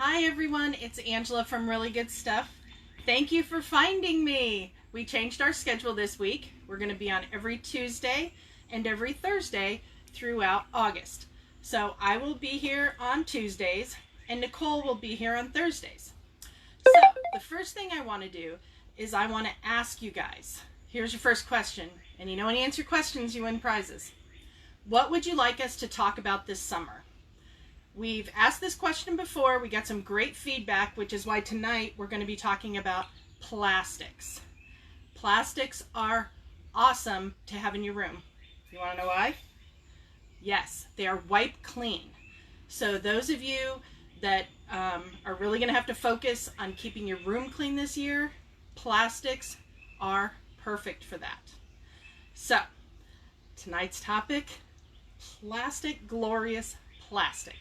Hi everyone, it's Angela from Really Good Stuff. Thank you for finding me. We changed our schedule this week. We're going to be on every Tuesday and every Thursday throughout August. So I will be here on Tuesdays and Nicole will be here on Thursdays. So the first thing I want to do is I want to ask you guys. Here's your first question. And you know when you answer questions, you win prizes. What would you like us to talk about this summer? We've asked this question before. We got some great feedback, which is why tonight we're going to be talking about plastics. Plastics are awesome to have in your room. You want to know why? Yes, they are wipe clean. So those of you that are really going to have to focus on keeping your room clean this year, plastics are perfect for that. So tonight's topic, plastic, glorious plastic.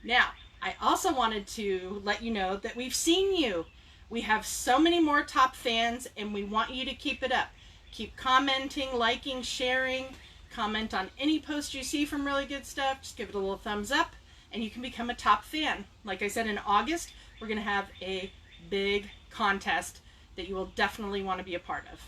Now, I also wanted to let you know that we've seen you. We have so many more top fans and we want you to keep it up. Keep commenting, liking, sharing. Comment on any post you see from Really Good Stuff. Just give it a little thumbs up and you can become a top fan. Like I said, in August, we're going to have a big contest that you will definitely want to be a part of.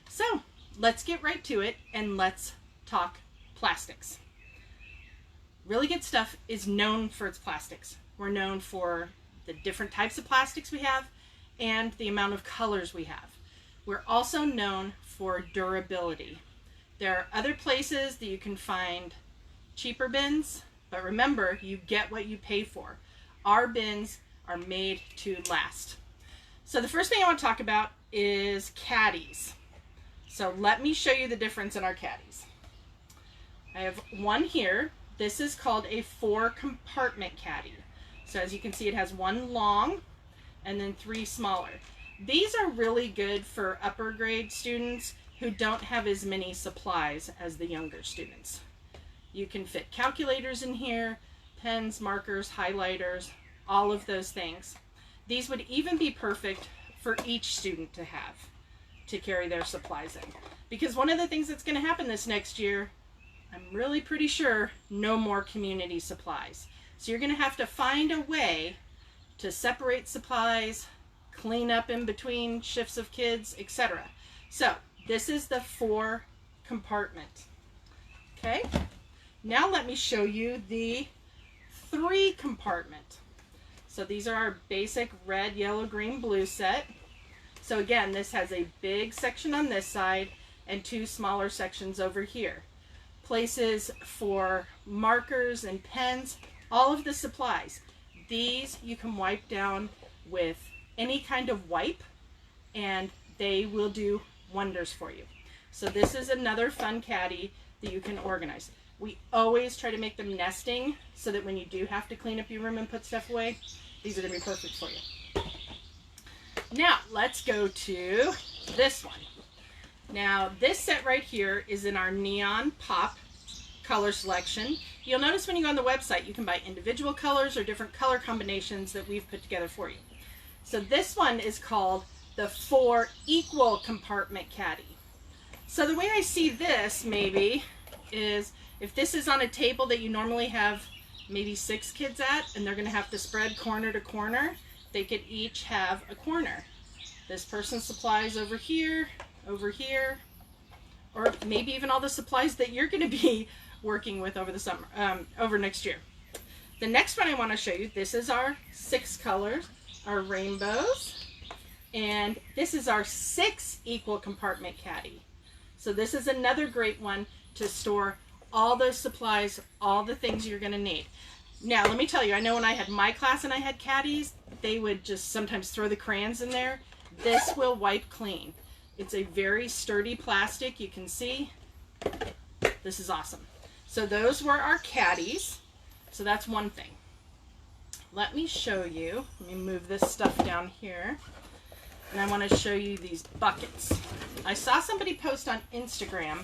So, let's get right to it and let's talk plastics. Really Good Stuff is known for its plastics. We're known for the different types of plastics we have and the amount of colors we have. We're also known for durability. There are other places that you can find cheaper bins, but remember, you get what you pay for. Our bins are made to last. So the first thing I want to talk about is Caddies. So let me show you the difference in our Caddies. I have one here. This is called a 4-compartment caddy. So as you can see, it has one long and then 3 smaller. These are really good for upper grade students who don't have as many supplies as the younger students. You can fit calculators in here, pens, markers, highlighters, all of those things. These would even be perfect for each student to have to carry their supplies in. Because one of the things that's going to happen this next year, I'm really pretty sure, no more community supplies. So you're going to have to find a way to separate supplies, clean up in between shifts of kids, etc. So this is the 4-compartment. Okay, now let me show you the 3-compartment. So these are our basic red, yellow, green, blue set. So again, this has a big section on this side and 2 smaller sections over here. Places for markers and pens, all of the supplies. These you can wipe down with any kind of wipe and they will do wonders for you. So this is another fun caddy that you can organize. We always try to make them nesting so that when you do have to clean up your room and put stuff away, these are going to be perfect for you. Now let's go to this one. Now this set right here is in our neon pop color selection. You'll notice when you go on the website you can buy individual colors or different color combinations that we've put together for you. So this one is called the 4 equal compartment caddy. So the way I see this maybe is if this is on a table that you normally have maybe 6 kids at and they're going to have to spread corner to corner, they could each have a corner. This person's supplies over here, or maybe even all the supplies that you're going to be working with over the summer, over next year. The next one I want to show you, this is our 6 colors, our rainbows, and this is our 6 equal compartment caddy. So this is another great one to store all those supplies, all the things you're going to need. Now let me tell you, I know when I had my class and I had caddies, they would just sometimes throw the crayons in there. This will wipe clean. It's a very sturdy plastic, you can see. This is awesome. So those were our caddies. So that's one thing. Let me show you, let me move this stuff down here. And I want to show you these buckets. I saw somebody post on Instagram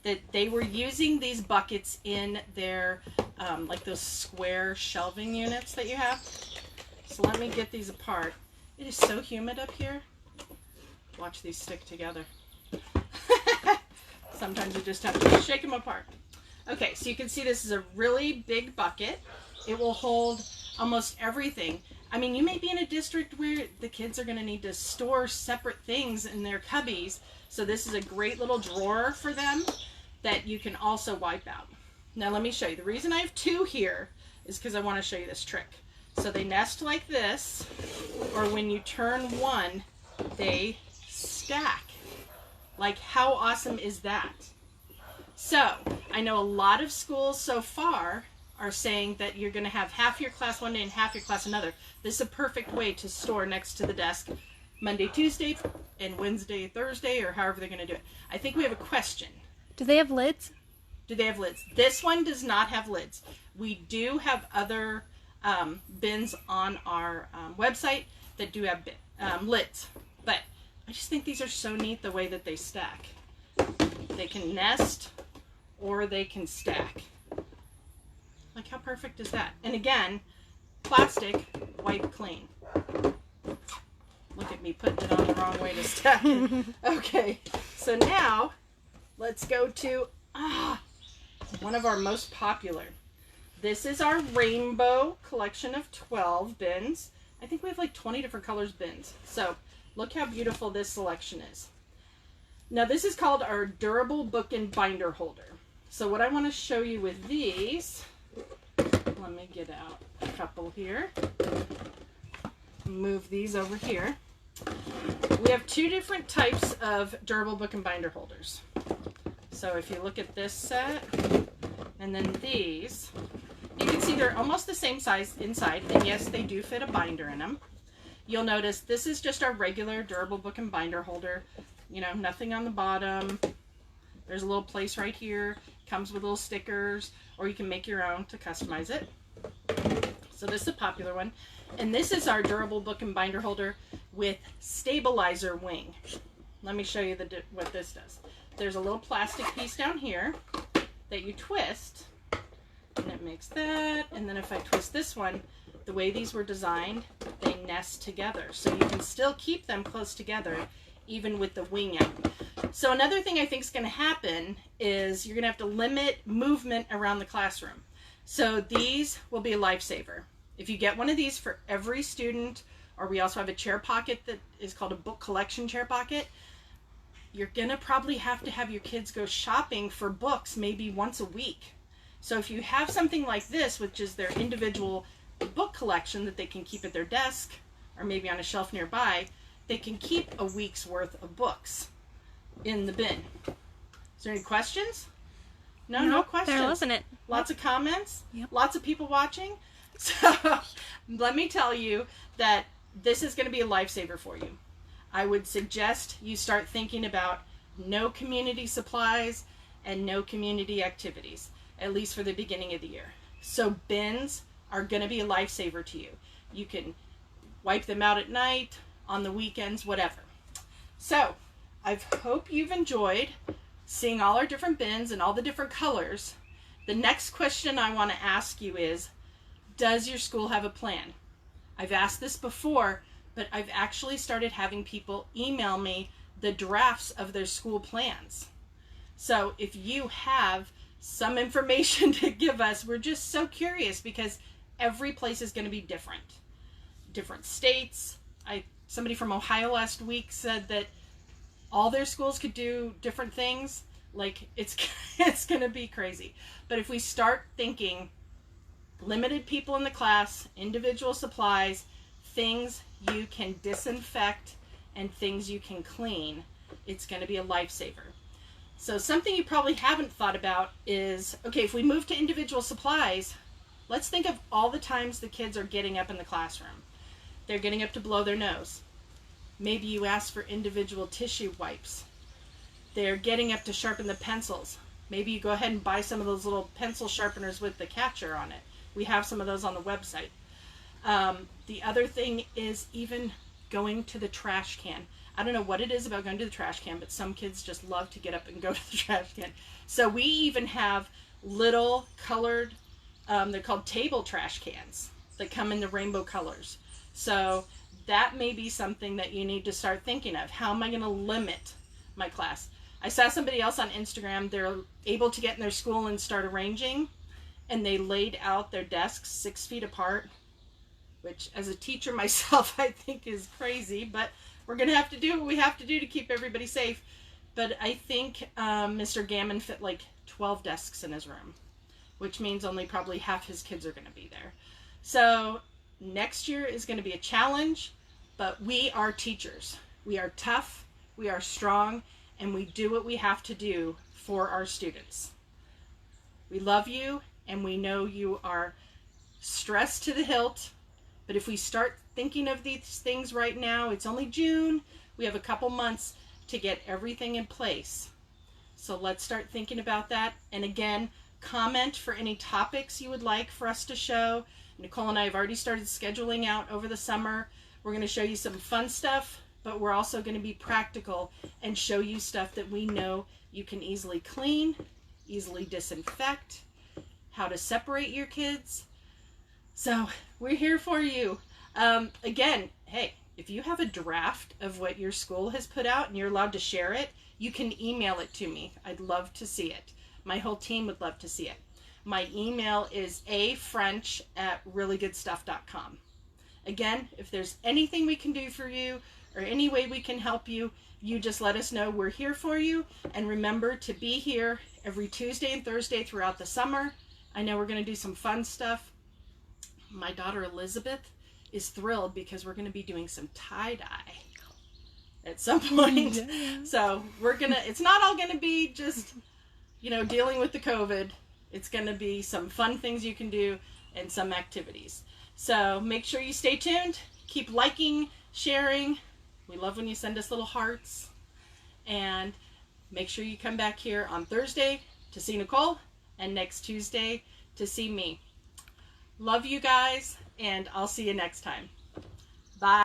that they were using these buckets in their, like those square shelving units that you have. So let me get these apart. It is so humid up here. Watch these stick together. Sometimes you just have to shake them apart. Okay, so you can see this is a really big bucket. It will hold almost everything. I mean, you may be in a district where the kids are going to need to store separate things in their cubbies. So this is a great little drawer for them that you can also wipe out. Now let me show you. The reason I have 2 here is because I want to show you this trick. So they nest like this, or when you turn one, they stack. Like, how awesome is that? So I know a lot of schools so far are saying that you're going to have half your class one day and half your class another. This is a perfect way to store next to the desk Monday, Tuesday, and Wednesday, Thursday, or however they're going to do it. I think we have a question. Do they have lids? Do they have lids? This one does not have lids. We do have other bins on our website that do have lids. But I just think these are so neat the way that they stack. They can nest or they can stack. Like, how perfect is that? And again, plastic, wipe clean. Look at me putting it on the wrong way to stack it. Okay, so now let's go to one of our most popular. This is our rainbow collection of 12 bins. I think we have like 20 different colors bins. So look how beautiful this selection is. Now this is called our durable book and binder holder. So what I want to show you with these, let me get out a couple here. Move these over here. We have 2 different types of durable book and binder holders. So if you look at this set and then these, you can see they're almost the same size inside, and yes, they do fit a binder in them. You'll notice this is just our regular durable book and binder holder. You know, nothing on the bottom. There's a little place right here. Comes with little stickers, or you can make your own to customize it. So this is a popular one. And this is our durable book and binder holder with stabilizer wing. Let me show you what this does. There's a little plastic piece down here that you twist, and it makes that. And then if I twist this one, the way these were designed, they nest together. So you can still keep them close together even with the wing out. So another thing I think is going to happen is you're going to have to limit movement around the classroom. So these will be a lifesaver. If you get one of these for every student, or we also have a chair pocket that is called a book collection chair pocket, you're going to probably have to have your kids go shopping for books maybe once a week. So if you have something like this, which is their individual book collection that they can keep at their desk or maybe on a shelf nearby, they can keep a week's worth of books in the bin. Is there any questions? No questions. There wasn't it. Lots of comments. Yep. Lots of people watching. So let me tell you that this is going to be a lifesaver for you. I would suggest you start thinking about no community supplies and no community activities, at least for the beginning of the year. So bins are going to be a lifesaver to you. You can wipe them out at night, on the weekends, whatever. So I hope you've enjoyed seeing all our different bins and all the different colors. The next question I want to ask you is, does your school have a plan? I've asked this before, but I've actually started having people email me the drafts of their school plans. So if you have some information to give us, we're just so curious because every place is going to be different. Different states. Somebody from Ohio last week said that all their schools could do different things. Like, it's going to be crazy. But if we start thinking limited people in the class, individual supplies, things you can disinfect, and things you can clean, it's going to be a lifesaver. So something you probably haven't thought about is, okay, if we move to individual supplies, let's think of all the times the kids are getting up in the classroom. They're getting up to blow their nose. Maybe you ask for individual tissue wipes. They're getting up to sharpen the pencils. Maybe you go ahead and buy some of those little pencil sharpeners with the catcher on it. We have some of those on the website. The other thing is even going to the trash can. I don't know what it is about going to the trash can, but some kids just love to get up and go to the trash can. So we even have little colored, they're called table trash cans that come in the rainbow colors. So that may be something that you need to start thinking of. How am I going to limit my class? I saw somebody else on Instagram, they're able to get in their school and start arranging, and they laid out their desks 6 feet apart. which as a teacher myself, I think is crazy, but we're going to have to do what we have to do to keep everybody safe. But I think Mr. Gammon fit like 12 desks in his room, which means only probably half his kids are going to be there. So next year is going to be a challenge, but we are teachers. We are tough, we are strong, and we do what we have to do for our students. We love you, and we know you are stressed to the hilt, but if we start thinking of these things right now, it's only June, we have a couple months to get everything in place. So let's start thinking about that. And again, comment for any topics you would like for us to show. Nicole and I have already started scheduling out over the summer. We're going to show you some fun stuff, but we're also going to be practical and show you stuff that we know you can easily clean, easily disinfect, how to separate your kids. So we're here for you. Again, hey, if you have a draft of what your school has put out and you're allowed to share it, you can email it to me. I'd love to see it. My whole team would love to see it. My email is afrench@reallygoodstuff.com. Again, if there's anything we can do for you or any way we can help you, you just let us know. We're here for you. And remember to be here every Tuesday and Thursday throughout the summer. I know we're going to do some fun stuff. My daughter Elizabeth is thrilled because we're going to be doing some tie-dye at some point. Yeah. So it's not all going to be just, dealing with the COVID. It's going to be some fun things you can do and some activities. So make sure you stay tuned. Keep liking, sharing. We love when you send us little hearts. And make sure you come back here on Thursday to see Nicole and next Tuesday to see me. Love you guys, and I'll see you next time. Bye.